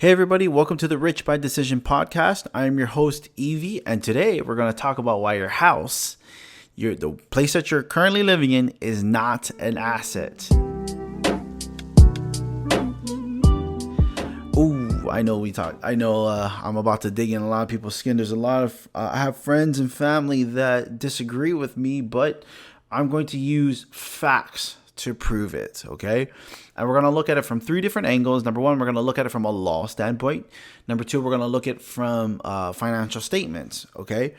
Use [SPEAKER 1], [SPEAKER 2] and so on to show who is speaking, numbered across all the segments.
[SPEAKER 1] Hey everybody, welcome to the Rich by Decision podcast. I'm your host Evie, and today we're going to talk about why your house, the place that you're currently living in, is not an asset. Ooh, I'm about to dig in a lot of people's skin. There's a lot of I have friends and family that disagree with me, but I'm going to use facts to prove it, okay? And we're going to look at it from three different angles. Number one, we're going to look at it from a law standpoint. Number two, we're going to look at it from financial statements, okay?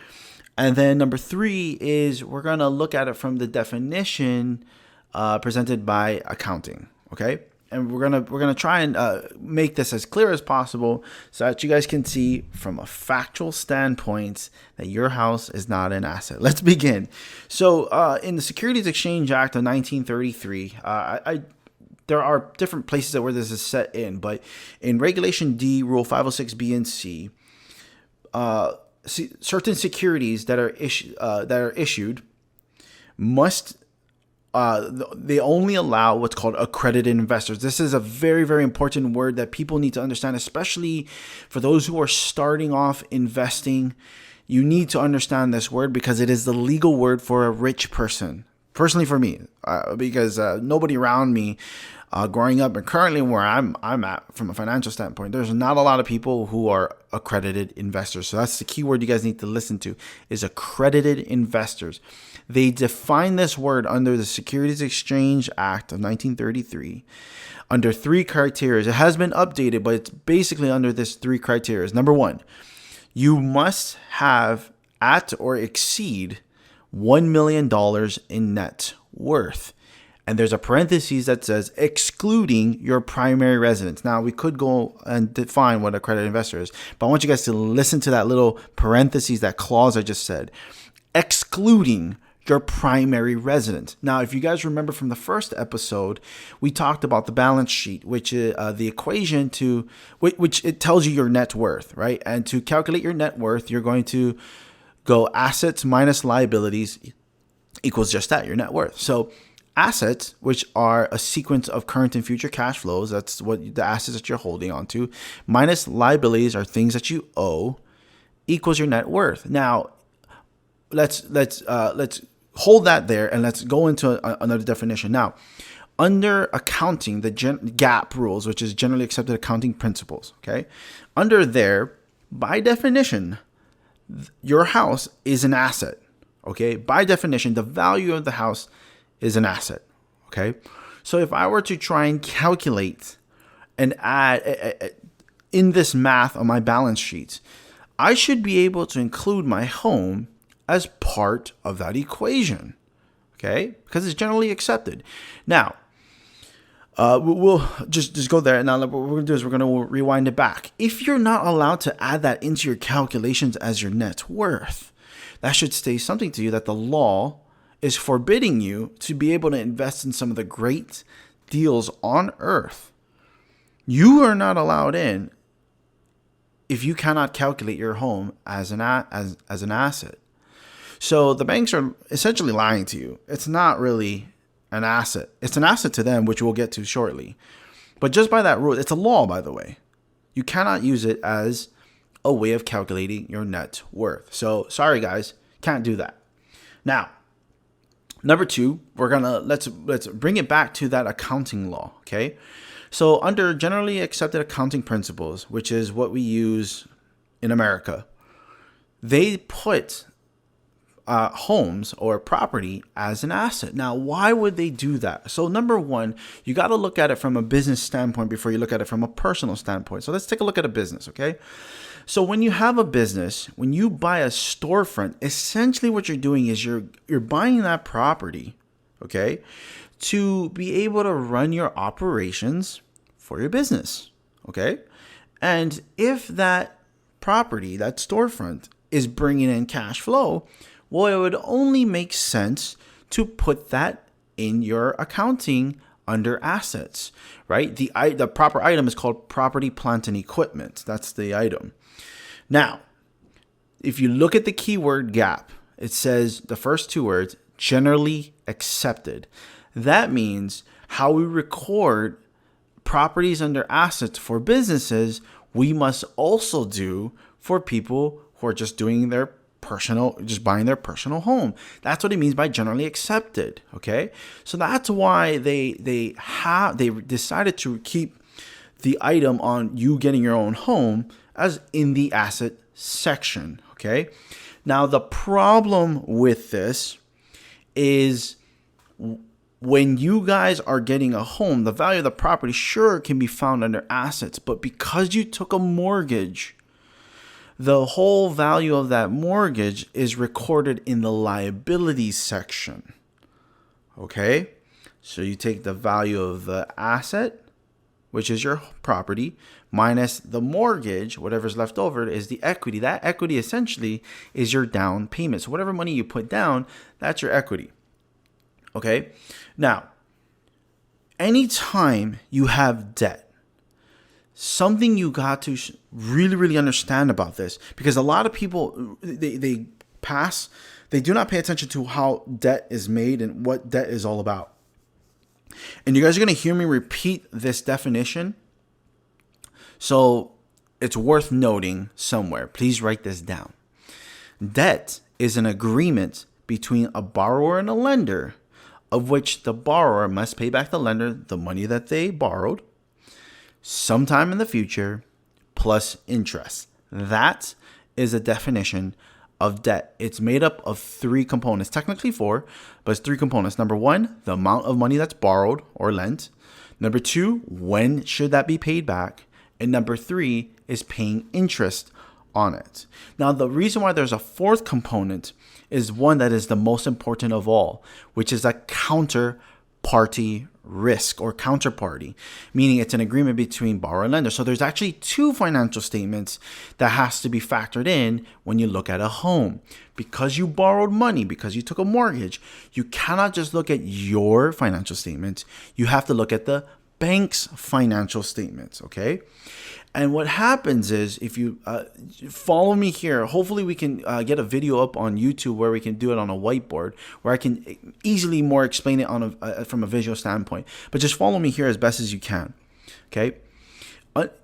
[SPEAKER 1] And then number three is we're going to look at it from the definition presented by accounting, okay? And we're gonna try and make this as clear as possible so that you guys can see from a factual standpoint that your house is not an asset. Let's begin. So in the Securities Exchange Act of 1933, there are different places where this is set in, but in Regulation D, Rule 506B and C, certain securities that are issued must they only allow what's called accredited investors. This is a very, very important word that people need to understand, especially for those who are starting off investing. You need to understand this word because it is the legal word for a rich person. Personally, for me, because nobody around me growing up and currently where I'm at from a financial standpoint, there's not a lot of people who are accredited investors. So that's the key word you guys need to listen to is accredited investors. They define this word under the Securities Exchange Act of 1933 under three criteria. It has been updated, but it's basically under this three criteria. Number one, you must have at or exceed $1 million in net worth. And there's a parenthesis that says excluding your primary residence. Now, we could go and define what accredited investor is, but I want you guys to listen to that little parenthesis, that clause I just said, excluding your primary residence. Now, if you guys remember from the first episode, we talked about the balance sheet, which is the equation to which it tells you your net worth, right? And to calculate your net worth, you're going to go assets minus liabilities equals just that, your net worth. So assets, which are a sequence of current and future cash flows, that's what the assets that you're holding on to, minus liabilities are things that you owe, equals your net worth. Now, let's hold that there and let's go into another definition. Now, under accounting, the GAAP rules, which is generally accepted accounting principles, okay? Under there, by definition, your house is an asset, okay? By definition, the value of the house is an asset, okay? So if I were to try and calculate and add in this math on my balance sheet, I should be able to include my home as part of that equation, okay? Because it's generally accepted. Now, we'll just go there. And now what we're going to do is we're going to rewind it back. If you're not allowed to add that into your calculations as your net worth, that should say something to you that the law is forbidding you to be able to invest in some of the great deals on earth. You are not allowed in if you cannot calculate your home as an asset. So the banks are essentially lying to you. It's not really an asset. It's an asset to them, which we'll get to shortly. But just by that rule, it's a law, by the way. You cannot use it as a way of calculating your net worth. So sorry, guys, can't do that. Now, number two, let's bring it back to that accounting law, okay? So under generally accepted accounting principles, which is what we use in America, they put homes or property as an asset. Now, why would they do that? So number one, you got to look at it from a business standpoint before you look at it from a personal standpoint. So let's take a look at a business, okay? So when you have a business, when you buy a storefront, essentially what you're doing is you're buying that property, okay, to be able to run your operations for your business, okay? And if that property, that storefront, is bringing in cash flow, well, it would only make sense to put that in your accounting under assets, right? The proper item is called property, plant, and equipment. That's the item. Now, if you look at the keyword GAAP, it says the first two words, generally accepted. That means how we record properties under assets for businesses we must also do for people who are just doing their just buying their personal home. That's what it means by generally accepted. Okay, so that's why they decided to keep the item on you getting your own home as in the asset section. Okay, now the problem with this is when you guys are getting a home, the value of the property sure can be found under assets, but because you took a mortgage, the whole value of that mortgage is recorded in the liabilities section. Okay? So you take the value of the asset, which is your property, minus the mortgage, whatever's left over is the equity. That equity essentially is your down payment. So whatever money you put down, that's your equity. Okay? Now, anytime you have debt, something you got to really, really understand about this, because a lot of people, they do not pay attention to how debt is made and what debt is all about. And you guys are going to hear me repeat this definition. So it's worth noting somewhere. Please write this down. Debt is an agreement between a borrower and a lender of which the borrower must pay back the lender the money that they borrowed sometime in the future, plus interest. That is a definition of debt. It's made up of three components, technically four, but it's three components. Number one, the amount of money that's borrowed or lent. Number two, when should that be paid back? And number three is paying interest on it. Now, the reason why there's a fourth component is one that is the most important of all, which is a counterparty risk or counterparty, meaning it's an agreement between borrower and lender. So there's actually two financial statements that has to be factored in when you look at a home. Because you borrowed money, because you took a mortgage, you cannot just look at your financial statements. You have to look at the bank's financial statements, okay? And what happens is, if you follow me here, hopefully we can get a video up on YouTube where we can do it on a whiteboard, where I can easily more explain it on from a visual standpoint. But just follow me here as best as you can, okay?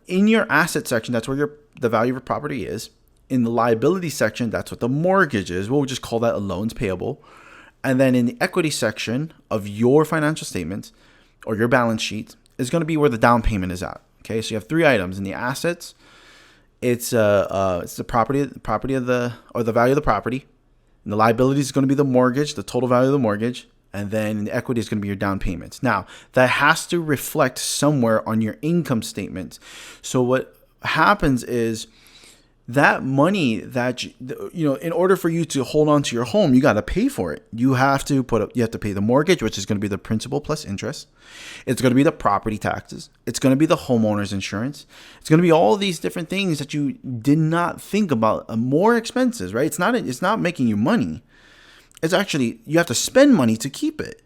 [SPEAKER 1] In your asset section, that's where the value of your property is. In the liability section, that's what the mortgage is. We'll just call that a loans payable. And then in the equity section of your financial statements or your balance sheet is going to be where the down payment is at. Okay, so you have three items. In the assets, it's the property of the value of the property. And the liability is going to be the mortgage, the total value of the mortgage, and then the equity is going to be your down payments. Now, that has to reflect somewhere on your income statement. So what happens is that money that in order for you to hold on to your home, you got to pay for it. You have to pay the mortgage, which is going to be the principal plus interest. It's going to be the property taxes. It's going to be the homeowner's insurance. It's going to be all these different things that you did not think about, more expenses, right? It's not making you money. It's actually, you have to spend money to keep it.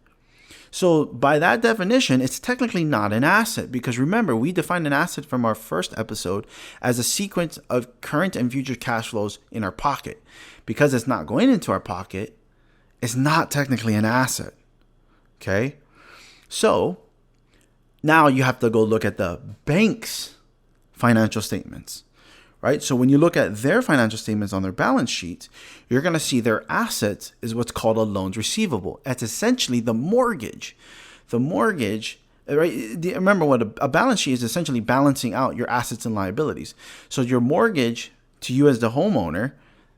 [SPEAKER 1] So by that definition, it's technically not an asset, because remember, we defined an asset from our first episode as a sequence of current and future cash flows in our pocket. Because it's not going into our pocket, it's not technically an asset. Okay? So now you have to go look at the bank's financial statements. Right? So when you look at their financial statements on their balance sheet, you're going to see their assets is what's called a loans receivable. That's essentially the mortgage. The mortgage, right? Remember what a balance sheet is essentially balancing out your assets and liabilities. So your mortgage to you as the homeowner,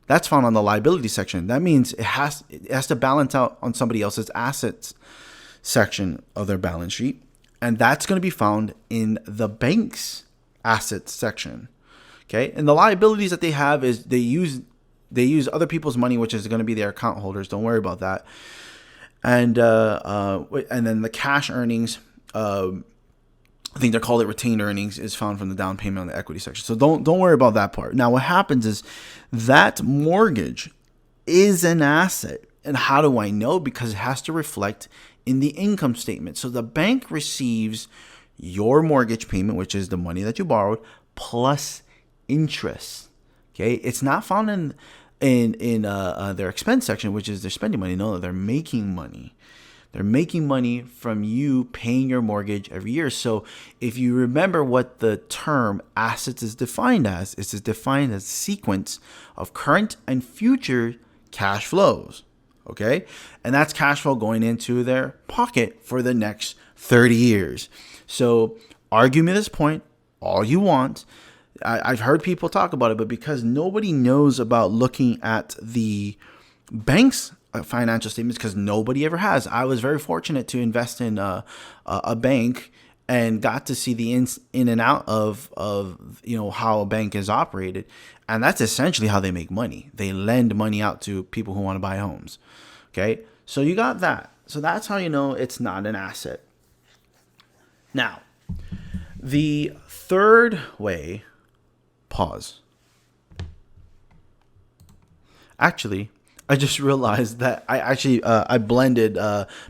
[SPEAKER 1] that's found on the liability section. That means it has to balance out on somebody else's assets section of their balance sheet. And that's going to be found in the bank's assets section. Okay, and the liabilities that they have is they use other people's money, which is going to be their account holders. Don't worry about that. And then the cash earnings, I think they call it retained earnings, is found from the down payment on the equity section. So don't worry about that part. Now, what happens is that mortgage is an asset, and how do I know? Because it has to reflect in the income statement. So the bank receives your mortgage payment, which is the money that you borrowed, plus interest. Okay, it's not found in their expense section, which is their spending money. No, they're making money. They're making money from you paying your mortgage every year. So if you remember what the term assets is defined as, it's defined as a sequence of current and future cash flows. Okay? And that's cash flow going into their pocket for the next 30 years. So argue me this point all you want. I've heard people talk about it, but because nobody knows about looking at the bank's financial statements, because nobody ever has. I was very fortunate to invest in a bank and got to see the in and out of how a bank is operated. And that's essentially how they make money. They lend money out to people who want to buy homes. Okay, so you got that. So that's how you know it's not an asset. Now, the third way, pause. Actually, I just realized that I blended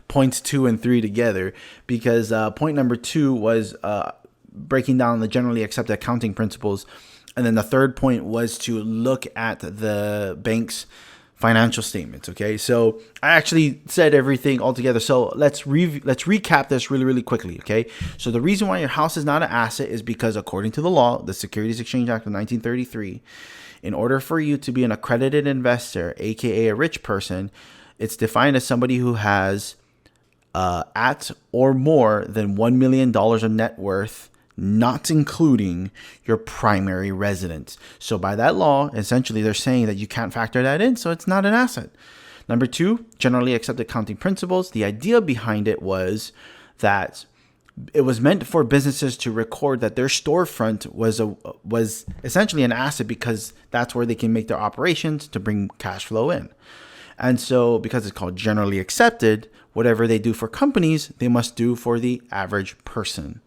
[SPEAKER 1] points 2 and 3 together, because point number 2 was breaking down the generally accepted accounting principles, and then the third point was to look at the bank's financial statements. Okay, so I actually said everything all together. So let's recap this really quickly. Okay, so the reason why your house is not an asset is because, according to the law, the Securities Exchange Act of 1933, in order for you to be an accredited investor, aka a rich person, it's defined as somebody who has at or more than $1 million of net worth, not including your primary residence. So by that law, essentially they're saying that you can't factor that in, so it's not an asset. Number 2, generally accepted accounting principles. The idea behind it was that it was meant for businesses to record that their storefront was essentially an asset, because that's where they can make their operations to bring cash flow in. And so because it's called generally accepted, whatever they do for companies, they must do for the average person.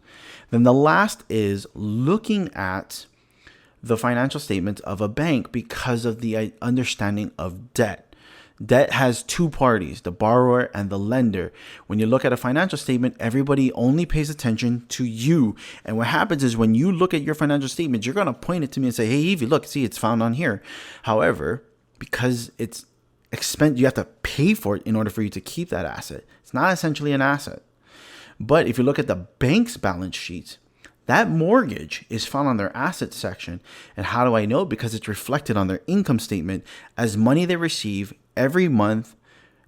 [SPEAKER 1] Then the last is looking at the financial statements of a bank because of the understanding of debt. Debt has two parties, the borrower and the lender. When you look at a financial statement, everybody only pays attention to you. And what happens is, when you look at your financial statement, you're going to point it to me and say, hey, Evie, look, see, it's found on here. However, because it's expense, you have to pay for it in order for you to keep that asset. It's not essentially an asset. But if you look at the bank's balance sheets, that mortgage is found on their assets section. And how do I know? Because it's reflected on their income statement as money they receive every month,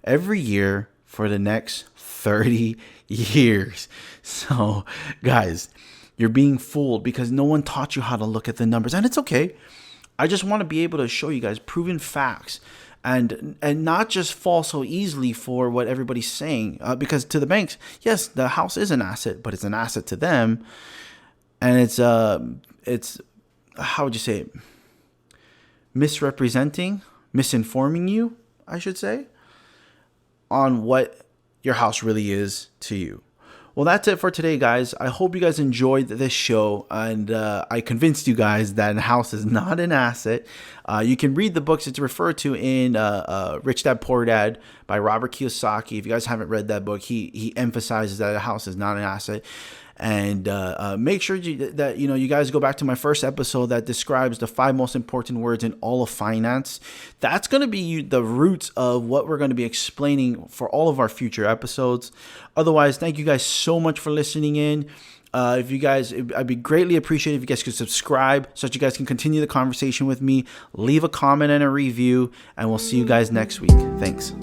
[SPEAKER 1] every year for the next 30 years. So, guys, you're being fooled because no one taught you how to look at the numbers. And it's okay. I just want to be able to show you guys proven facts and not just fall so easily for what everybody's saying. Because to the banks, yes, the house is an asset, but it's an asset to them. And it's how would you say it? Misinforming you, I should say, on what your house really is to you. Well, that's it for today, guys. I hope you guys enjoyed this show, and I convinced you guys that a house is not an asset. You can read the books it's referred to in Rich Dad Poor Dad by Robert Kiyosaki. If you guys haven't read that book, he emphasizes that a house is not an asset. And make sure that you guys go back to my first episode that describes the 5 most important words in all of finance. That's going to be the roots of what we're going to be explaining for all of our future episodes. Otherwise, thank you guys so much for listening in. I'd be greatly appreciated if you guys could subscribe so that you guys can continue the conversation with me. Leave a comment and a review, and we'll see you guys next week. Thanks.